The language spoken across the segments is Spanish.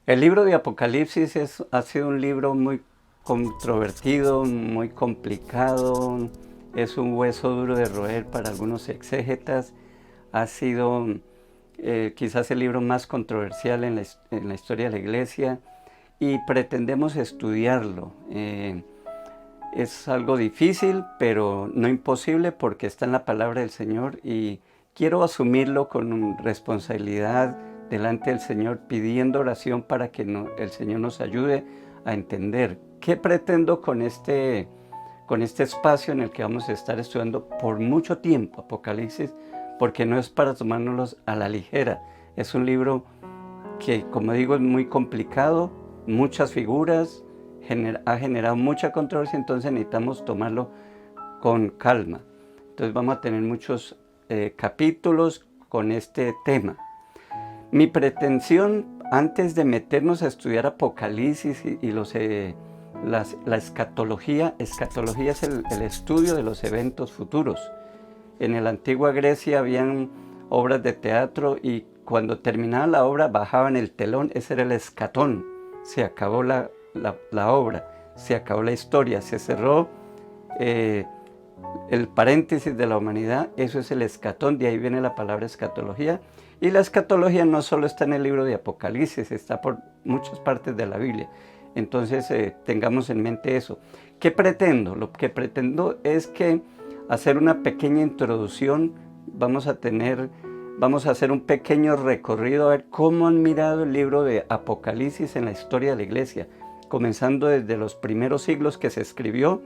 El libro de Apocalipsis ha sido un libro muy controvertido, muy complicado, es un hueso duro de roer para algunos exégetas, ha sido quizás el libro más controversial en la historia de la Iglesia y pretendemos estudiarlo. Es algo difícil, pero no imposible porque está en la palabra del Señor y quiero asumirlo con responsabilidad delante del Señor, pidiendo oración para que el Señor nos ayude a entender qué pretendo con este espacio en el que vamos a estar estudiando por mucho tiempo Apocalipsis, porque no es para tomárnoslos a la ligera. Es un libro que, como digo, es muy complicado, muchas figuras, ha generado mucha controversia, entonces necesitamos tomarlo con calma. Entonces vamos a tener muchos capítulos con este tema. Mi pretensión, antes de meternos a estudiar Apocalipsis y la escatología es el estudio de los eventos futuros. En la antigua Grecia habían obras de teatro y cuando terminaba la obra bajaban el telón, ese era el escatón. Se acabó la obra, se acabó la historia, se cerró el paréntesis de la humanidad, eso es el escatón, de ahí viene la palabra escatología. Y la escatología no solo está en el libro de Apocalipsis, está por muchas partes de la Biblia. Entonces tengamos en mente eso. ¿Qué pretendo? Lo que pretendo es que hacer una pequeña introducción, vamos a hacer un pequeño recorrido a ver cómo han mirado el libro de Apocalipsis en la historia de la Iglesia, comenzando desde los primeros siglos que se escribió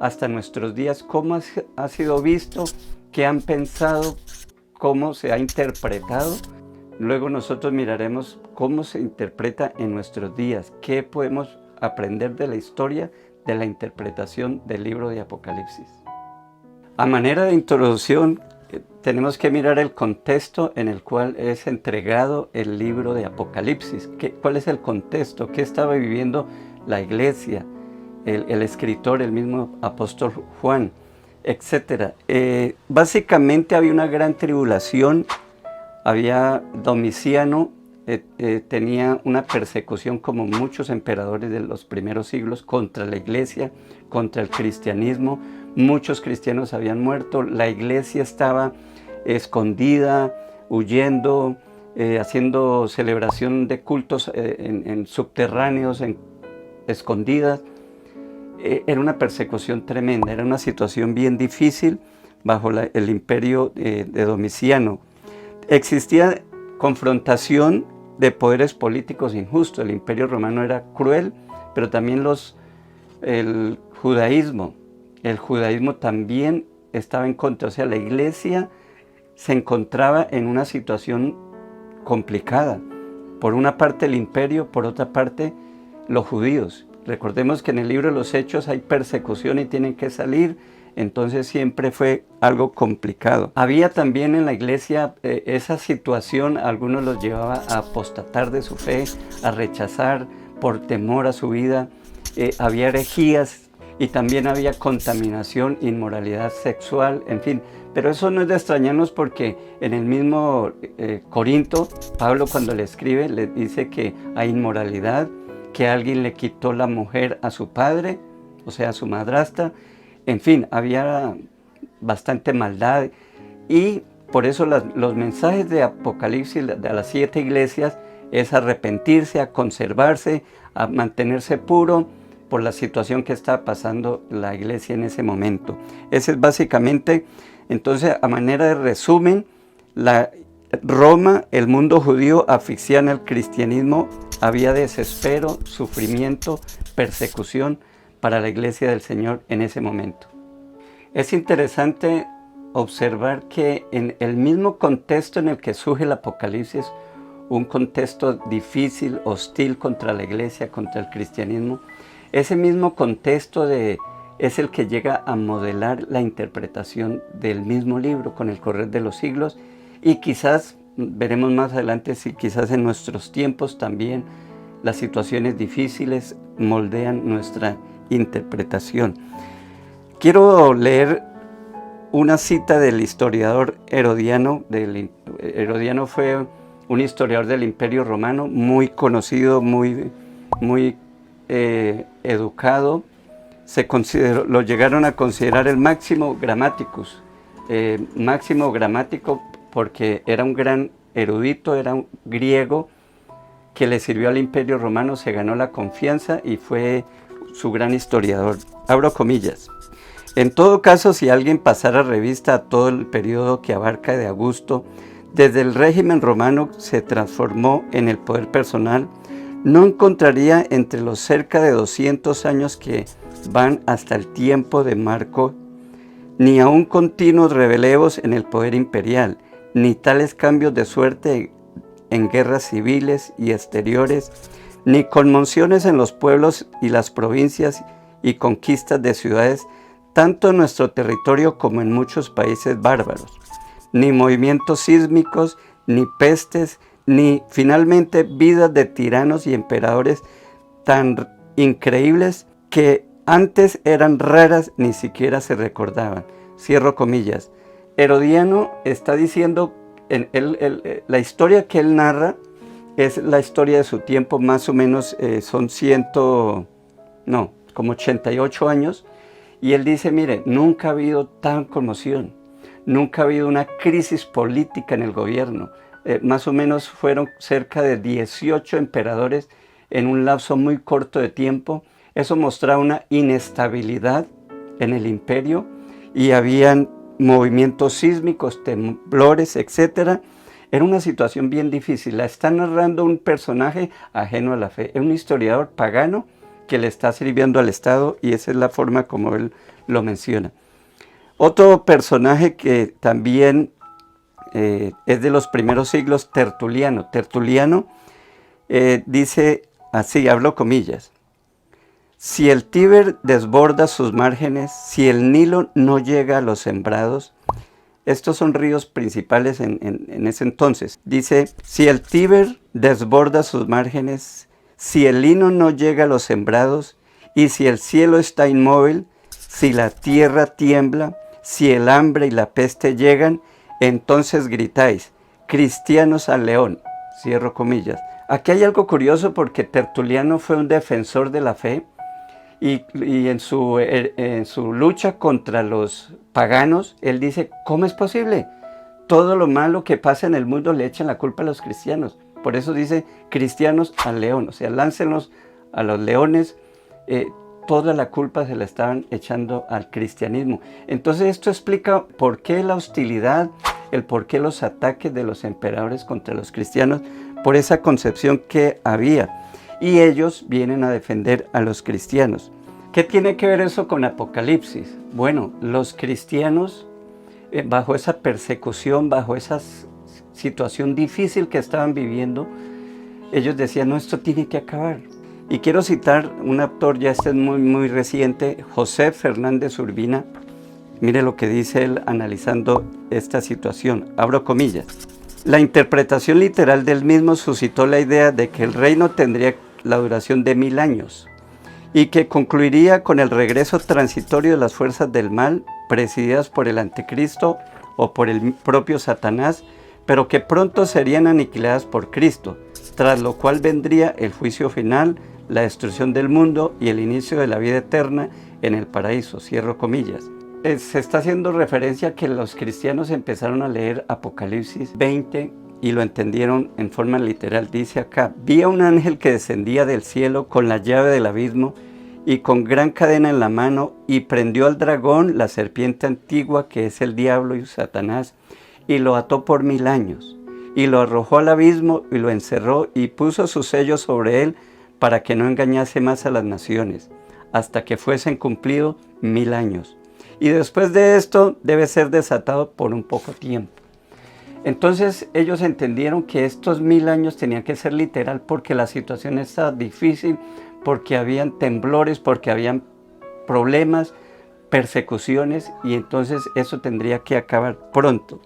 hasta nuestros días, cómo ha sido visto, qué han pensado, cómo se ha interpretado. Luego nosotros miraremos cómo se interpreta en nuestros días, qué podemos aprender de la historia, de la interpretación del libro de Apocalipsis. A manera de introducción, tenemos que mirar el contexto en el cual es entregado el libro de Apocalipsis. ¿Cuál es el contexto? ¿Qué estaba viviendo la iglesia, el escritor, el mismo apóstol Juan, etcétera? Básicamente había una gran tribulación. Había Domiciano, tenía una persecución como muchos emperadores de los primeros siglos contra la iglesia, contra el cristianismo. Muchos cristianos habían muerto, la iglesia estaba escondida, huyendo, haciendo celebración de cultos en subterráneos, escondidas. Era una persecución tremenda, era una situación bien difícil bajo el imperio de Domiciano. Existía confrontación de poderes políticos injustos. El imperio romano era cruel, pero también el judaísmo también estaba en contra. O sea, la iglesia se encontraba en una situación complicada. Por una parte el imperio, por otra parte los judíos. Recordemos que en el libro de los Hechos hay persecución y tienen que salir. Entonces siempre fue algo complicado. Había también en la iglesia esa situación, algunos los llevaba a apostatar de su fe, a rechazar por temor a su vida. Había herejías y también había contaminación, inmoralidad sexual, en fin. Pero eso no es de extrañarnos porque en el mismo Corinto, Pablo cuando le escribe, le dice que hay inmoralidad, que alguien le quitó la mujer a su padre, o sea, a su madrastra. En fin, había bastante maldad y por eso los mensajes de Apocalipsis de las 7 iglesias es arrepentirse, a conservarse, a mantenerse puro por la situación que está pasando la iglesia en ese momento. Ese es básicamente, entonces, a manera de resumen, Roma, el mundo judío, asfixian al cristianismo, había desespero, sufrimiento, persecución para la iglesia del Señor en ese momento. Es interesante observar que en el mismo contexto en el que surge el Apocalipsis, un contexto difícil, hostil contra la iglesia, contra el cristianismo, ese mismo contexto es el que llega a modelar la interpretación del mismo libro con el correr de los siglos y quizás, veremos más adelante, si quizás en nuestros tiempos también las situaciones difíciles moldean nuestra interpretación. Quiero leer una cita del historiador Herodiano. Herodiano fue un historiador del Imperio Romano, muy conocido, muy educado. Lo llegaron a considerar el máximo grammaticus, máximo gramático porque era un gran erudito, era un griego que le sirvió al Imperio Romano, se ganó la confianza y fue su gran historiador. Abro comillas. En todo caso, si alguien pasara revista a todo el periodo que abarca de Augusto, desde el régimen romano se transformó en el poder personal, no encontraría entre los cerca de 200 años que van hasta el tiempo de Marco, ni aún continuos relevos en el poder imperial, ni tales cambios de suerte en guerras civiles y exteriores, ni conmociones en los pueblos y las provincias y conquistas de ciudades, tanto en nuestro territorio como en muchos países bárbaros, ni movimientos sísmicos, ni pestes, ni finalmente vidas de tiranos y emperadores tan increíbles que antes eran raras, ni siquiera se recordaban. Cierro comillas. Herodiano está diciendo, la historia que él narra es la historia de su tiempo, más o menos son como 88 años, y él dice, mire, nunca ha habido tan conmoción, nunca ha habido una crisis política en el gobierno. Más o menos fueron cerca de 18 emperadores en un lapso muy corto de tiempo. Eso mostraba una inestabilidad en el imperio y habían movimientos sísmicos, temblores, etc. Era una situación bien difícil. La está narrando un personaje ajeno a la fe. Es un historiador pagano que le está sirviendo al Estado y esa es la forma como él lo menciona. Otro personaje que también es de los primeros siglos, Tertuliano. Tertuliano dice así, hablo comillas: si el Tíber desborda sus márgenes, si el Nilo no llega a los sembrados, estos son ríos principales en ese entonces. Dice, si el Tíber desborda sus márgenes, si el lino no llega a los sembrados, y si el cielo está inmóvil, si la tierra tiembla, si el hambre y la peste llegan, entonces gritáis, cristianos al león. Cierro comillas. Aquí hay algo curioso porque Tertuliano fue un defensor de la fe y en su lucha contra los paganos, él dice, ¿cómo es posible? Todo lo malo que pasa en el mundo le echan la culpa a los cristianos. Por eso dice, cristianos al león, o sea, láncenlos a los leones. Toda la culpa se la estaban echando al cristianismo. Entonces esto explica por qué la hostilidad, el por qué los ataques de los emperadores contra los cristianos, por esa concepción que había. Y ellos vienen a defender a los cristianos. ¿Qué tiene que ver eso con Apocalipsis? Bueno, los cristianos, bajo esa persecución, bajo esa situación difícil que estaban viviendo, ellos decían, no, esto tiene que acabar. Y quiero citar un autor, ya este es muy reciente, José Fernández Urbina. Mire lo que dice él analizando esta situación. Abro comillas. La interpretación literal del mismo suscitó la idea de que el reino tendría la duración de 1000 años y que concluiría con el regreso transitorio de las fuerzas del mal presididas por el anticristo o por el propio Satanás, pero que pronto serían aniquiladas por Cristo, tras lo cual vendría el juicio final, la destrucción del mundo y el inicio de la vida eterna en el paraíso. Cierro comillas. Se está haciendo referencia a que los cristianos empezaron a leer Apocalipsis 20 y lo entendieron en forma literal. Dice acá, vi a un ángel que descendía del cielo con la llave del abismo y con gran cadena en la mano, y prendió al dragón, la serpiente antigua, que es el diablo y Satanás, y lo ató por 1000 años, y lo arrojó al abismo y lo encerró y puso su sello sobre él para que no engañase más a las naciones, hasta que fuesen cumplidos 1000 años. Y después de esto debe ser desatado por un poco tiempo. Entonces ellos entendieron que estos 1000 años tenían que ser literal porque la situación estaba difícil, porque habían temblores, porque habían problemas, persecuciones, y entonces eso tendría que acabar pronto.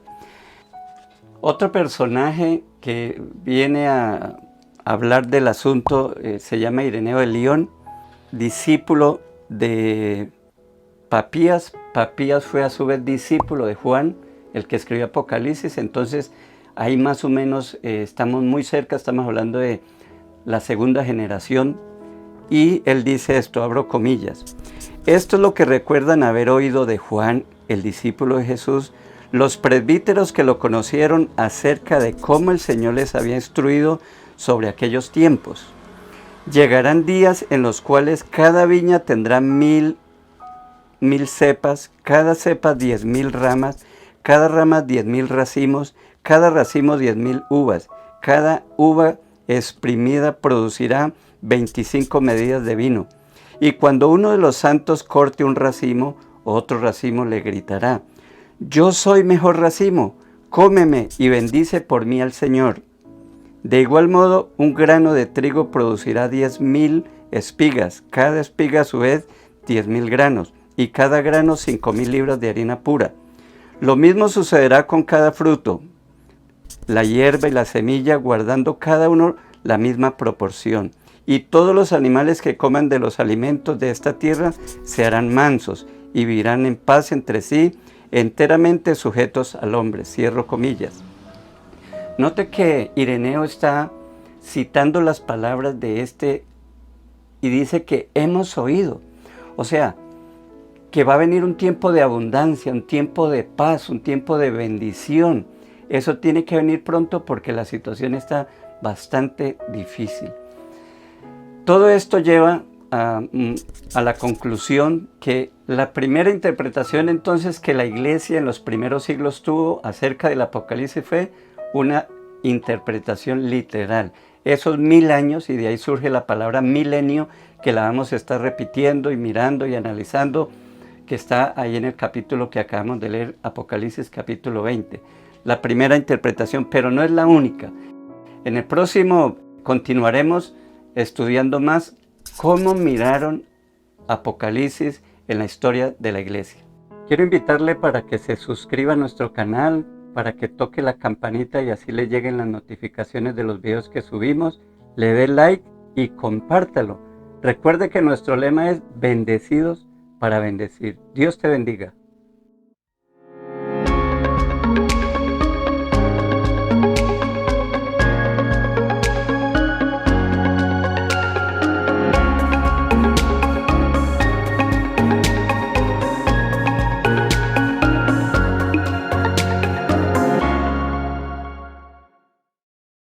Otro personaje que viene a hablar del asunto se llama Ireneo de León, discípulo de Papías. Papías fue a su vez discípulo de Juan, el que escribió Apocalipsis. Entonces ahí más o menos estamos muy cerca, estamos hablando de la segunda generación, y él dice esto, abro comillas: esto es lo que recuerdan haber oído de Juan, el discípulo de Jesús, los presbíteros que lo conocieron, acerca de cómo el Señor les había instruido sobre aquellos tiempos. Llegarán días en los cuales cada viña tendrá 1000 cepas, cada cepa 10,000 ramas, cada rama 10,000 racimos, cada racimo 10,000 uvas. Cada uva exprimida producirá 25 medidas de vino. Y cuando uno de los santos corte un racimo, otro racimo le gritará: yo soy mejor racimo, cómeme y bendice por mí al Señor. De igual modo, un grano de trigo producirá 10,000 espigas, cada espiga a su vez 10,000 granos, y cada grano 5,000 libras de harina pura. Lo mismo sucederá con cada fruto, la hierba y la semilla, guardando cada uno la misma proporción. Y todos los animales que coman de los alimentos de esta tierra se harán mansos y vivirán en paz entre sí, enteramente sujetos al hombre. Cierro comillas. Note que Ireneo está citando las palabras de este y dice que hemos oído. O sea, que va a venir un tiempo de abundancia, un tiempo de paz, un tiempo de bendición. Eso tiene que venir pronto porque la situación está bastante difícil. Todo esto lleva a la conclusión que la primera interpretación entonces que la iglesia en los primeros siglos tuvo acerca del Apocalipsis fue una interpretación literal. Esos 1000 años, y de ahí surge la palabra milenio, que la vamos a estar repitiendo y mirando y analizando, que está ahí en el capítulo que acabamos de leer, Apocalipsis capítulo 20. La primera interpretación, pero no es la única. En el próximo continuaremos estudiando más cómo miraron Apocalipsis en la historia de la iglesia. Quiero invitarle para que se suscriba a nuestro canal, para que toque la campanita y así le lleguen las notificaciones de los videos que subimos, le dé like y compártalo. Recuerde que nuestro lema es bendecidos para bendecir. Dios te bendiga.